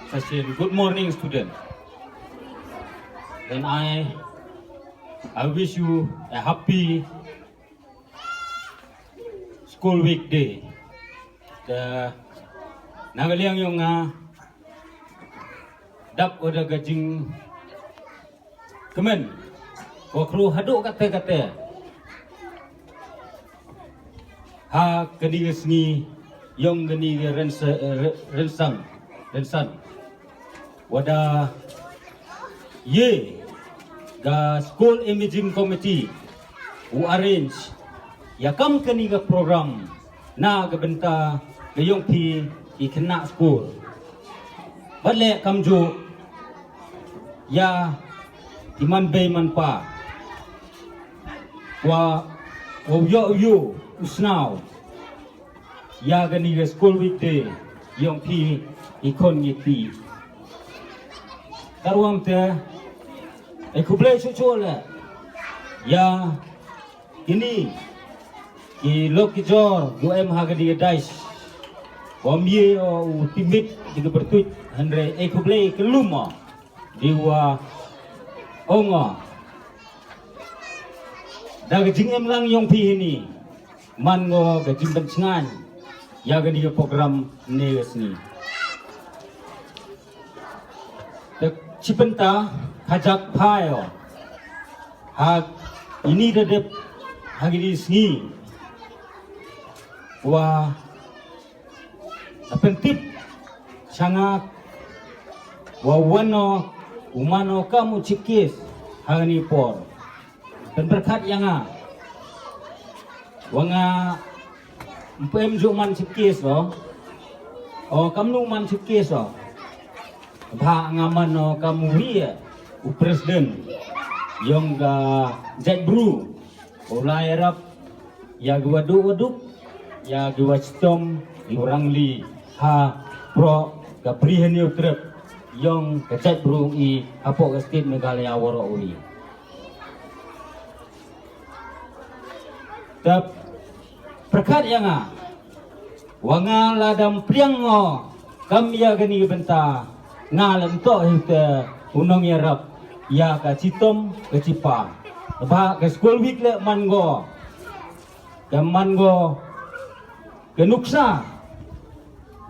Session. Good morning, student. And I wish you a happy school week day. The nagaliang yung dap oda gajing kemen wakru haduk kate ha kedi sni yung gani rensan wada ye ga school imaging committee who arrange yakam kani ga program na gabenta gayong pi ikna school bale kamju ya iman bay man pa wa yo usnaw ya gani ga school weekday yung pi ikon ngiti karuam te kublai chuchole ya ini ki lokijor UM hagadi dais wamye o timit diga bertuit andre kublai keluma diwa onga daga jingem lang yung pi ini man ngo ga jimban cngan ya gani program negasni Cipenta hajak payo hag ini dedep hagiri sngi wa apentip sangat wa wano umano kamu cikis hagani por dan berkat yang wanga mpem juman cikis lo o kamnu man cikis lo ba ngaman no kamu ria u presiden yang ga jetbru ulai rap ya gua waduk ya gua stom orang li ha pro ga prihen yo trip yang ga jetbru I apo ga state Meghalaya waro uli tap perkat yang wanga ladam priang ngo kam ya gani benta ngalam to hite unong yarap ya ka citom ke cipa ba ke school week le mango ke nuksa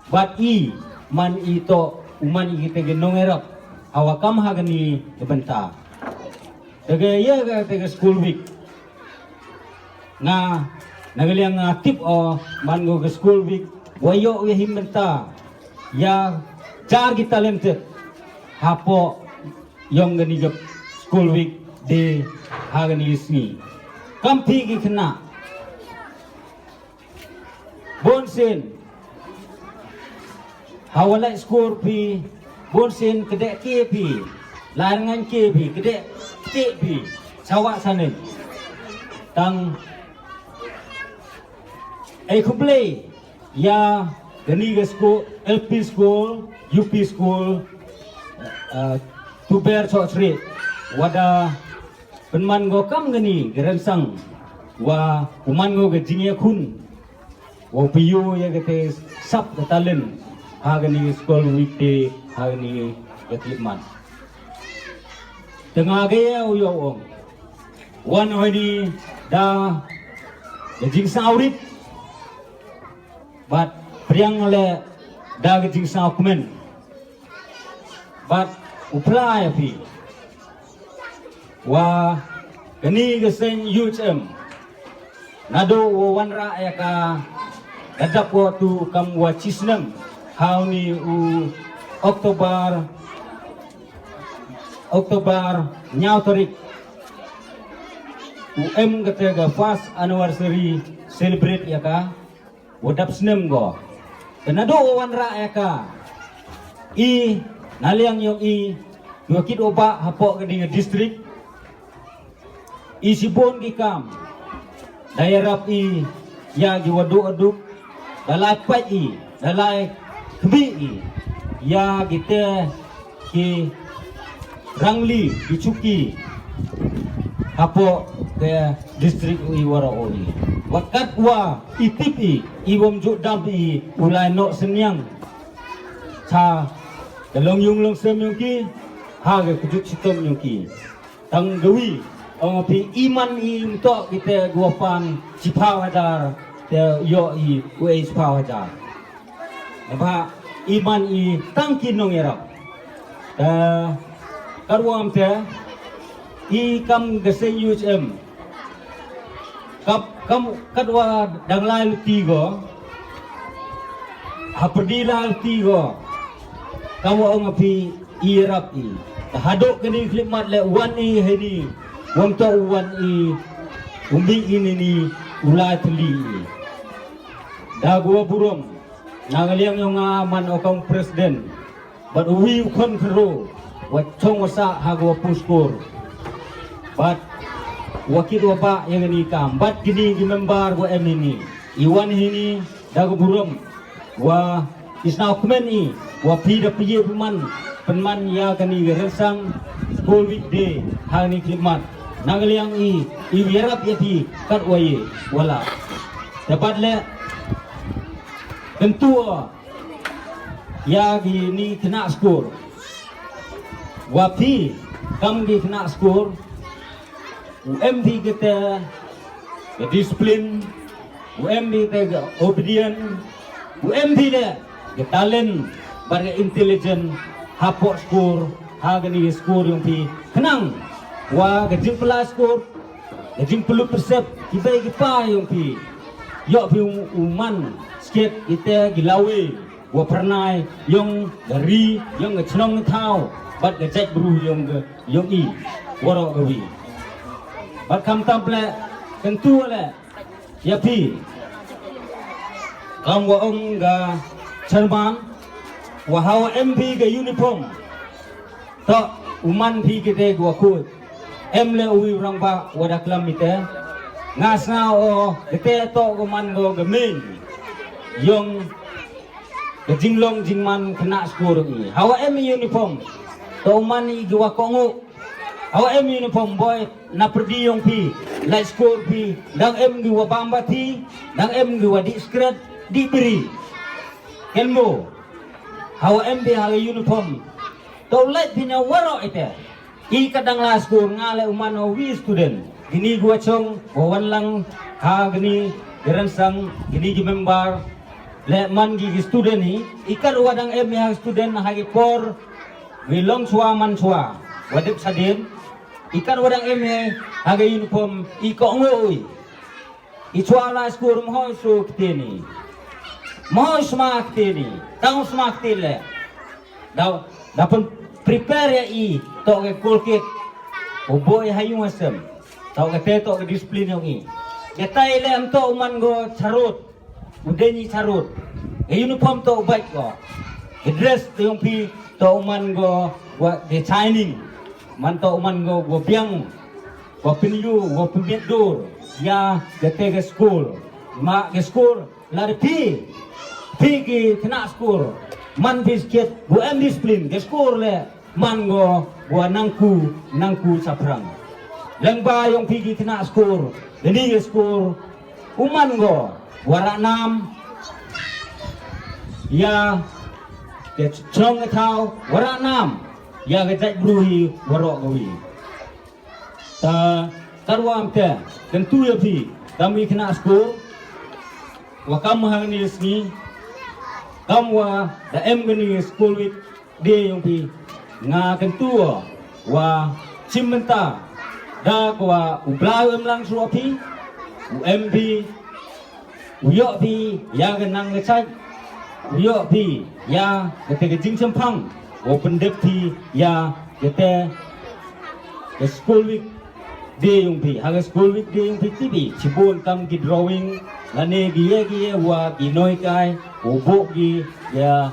bat I man ito uman I te genong yarap awakam hagani benta tege ya ke school week na nagaliang tip o mango ke school week wayo we himbenta ya Jargi talented hapo yung ganigap school week de hagani isni kampi gi kena bonsen hawala school pi bonsen kede ke pi larangan ke pi kede te pi sawa sanen tang kublai ya ganiga school LP school UP school tuber sosri wada penman go kam gani geransang wa uman go gajingya kun wa piyu ya gate sap talent hagani school weekday hagani gatlipman tengah gaya uyo ong wan hoini da gajing saurit but priang le da gajing sa kumen but apply pi wa kani gesen UHM nado wanra ya ka dadap ko tu kam wa cisnem how ni u Oktober nyautorik UM kata first anniversary celebrate ya ka wadap snem go nado wanra ya ka I naliang yung dua kit oba hapo ke distrik sibon gikam daerah ya giwadu dalai pai dalai kbi ya gite ki rangli dicuki hapo ke distrik wara oli wakat wa itipi iwom juk dampi ulai no senyang cha long yung sem yung ki ha ke kujuk sitom yung ki tang gawi ong pi iman im to kita guapan cipau hadar te yo I we cipau hadar apa iman I tangkin nong era karuam te I kam gesen UHM kam kadwa danglai luti go haperdila luti go kamu ong api irap I hadok kini khidmat le wan I hedi wong to wan I umbi ini ni ulai teli da gua burom nangaliang yung man okang presiden but we kon kero wat chong wasa hagwa puskor but wakil wapa yang ini kam bat gini member wa ini iwan ini dagu burum wa isna okumen I wa pida piye penman ya kani resang school weekday hani khidmat nangaliang I wirap yati kat waye wala dapat le kentua ya gini kena skor wa pi kam di kena skor UMD kita disiplin, UMD kita obedient, UMD dia talent, bar intelligent, hapok skor, hagani skor yang pi kenang, wa gajing pula skor, gajing pelu persep, kita yang pi, yok pi uman sikit kita gilawe, wa pernah yang dari yang ngecenong tau, bat gajak beru yang I, warok gawi. Bakam tample tentu le ya pi kam wa ong ga cerman wa hawa MP ga uniform to uman pi kite gua kut em le uwi rang ba wada klam ite ngasna o kite to uman go gemin yong jinglong jingman kena skor I hawa em uniform to uman I gua kongu hawa em uniform boy na perdi yung pi la skor pi dang em giwa bambati dang em giwa diskret diberi kelmo hawa em bi hawa uniform to let pinya waro ite I kadang la skor ngale umano wi student gini gua chong wawan lang ha gini geransang gini gi member le man gi student ni ikar wadang em ha student ha gi por wilong swa man swa wadip sadin ikan wadang eme haga uniform iko ngoi ichwala skor moho so kteni moho smak teni tang smak tele da pun prepare ya I to ke kulkit oboy hayung asem to ke to ke disiplin yang I getai le am to uman go charut udeni charut uniform to baik go dress to yung pi to uman go wa de shining manto man go biang go pinyu go pimiedur ya gete ke school ma ke school lari pi ki kena school man bisket bu em disiplin ke school le man go nangku saprang lengba yang pi ki kena school ini ke school uman go wara nam ya ke chong thao wara nam ya gajak bruhi warok gawi ta tarwam te tentu ya pi kami kena skor wa kam hangni sni kam wa da em gani school week day yang pi nga tentu wa cimenta da kwa ublau em lang su pi UMB uyok pi ya ganang ngecai uyok pi ya ketika jing sempang open deputy ya kita ke school week day yung pi haga school week day yung pi tibi cibun kam ki drawing lane giye wa ginoy kai ubok gi ya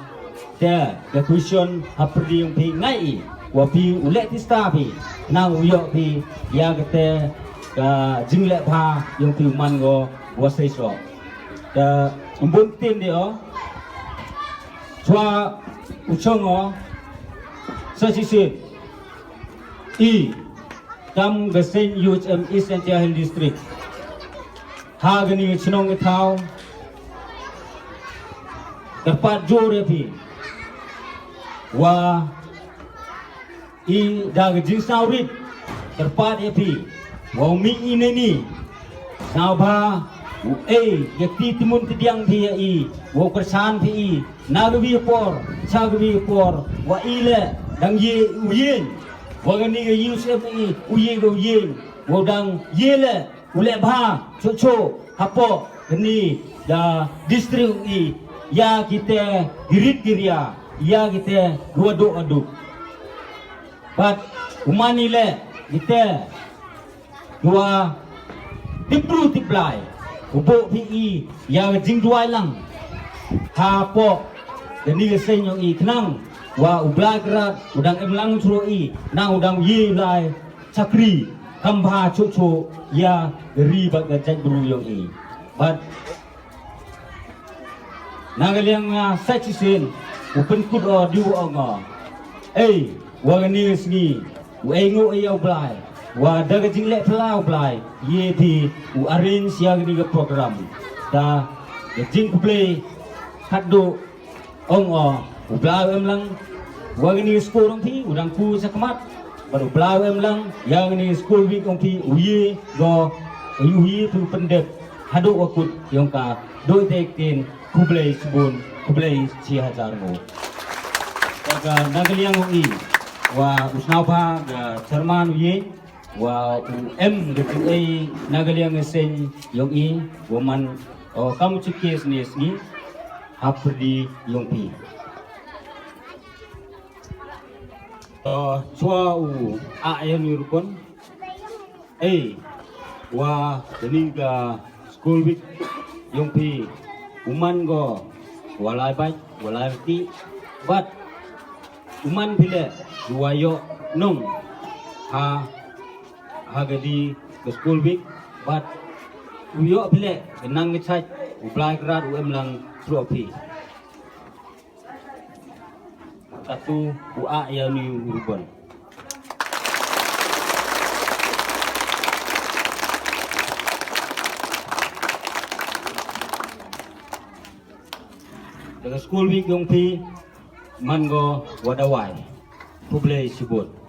ke tuition haperdi yung pi ngai wa pi ulek tista pi nang uyok pi ya kita ka jingle pha yung pi man go wa sei so da umbun tin dia chwa uchong sasisi I kam gesen UHM East and Jahil District hagani chinong thau dapat jore pi wa i dag jing saurit terpat ya pi wa mi ineni sao ba yakti timun tidiang pi i wa persan pi i nagwi por sagwi por wa ile dang ye uyen wa gani ge yusef i uye go yen wa dang yele ule ba cho hapo gani da distrik i ya kita girit giria ya kita dua aduk but umanile kita dua tipru tiplai ubo pi ya jing dua lang hapo deni senyo i kenang wa ubla gerat udang emlang suro i nang udang ye lai sakri kamba cho ya ri baga jaj bru yo i but nagaliang sachisin upen kud o diu ongo wa gani sni u engo e blai wa daga jingle plau blai ye thi u arrange ya gani ga program da jing play haddo ongo u blau em lang wa gani school ong thi udang ku sakmat baru blau em lang ya gani school week ong thi u ye go u ye tu pendek haddo wakut yong ka doi tek tin kublai subun kublai 6,000 mo daga nagaliang ong wa usnau pa ga Sherman ye wa em de nagaliang sen yong i woman o kamu cikes ni sni haprdi yong pi chua u a yan yurkon wa deni ga school week yong pi uman go walai baik walai ti but uman pile duayo nung gadi ke school week but uyo pile nang ngecai ublai kerat em lang tropi satu ua ya ni urban daga school week yong pi man go wadawai kublai sibut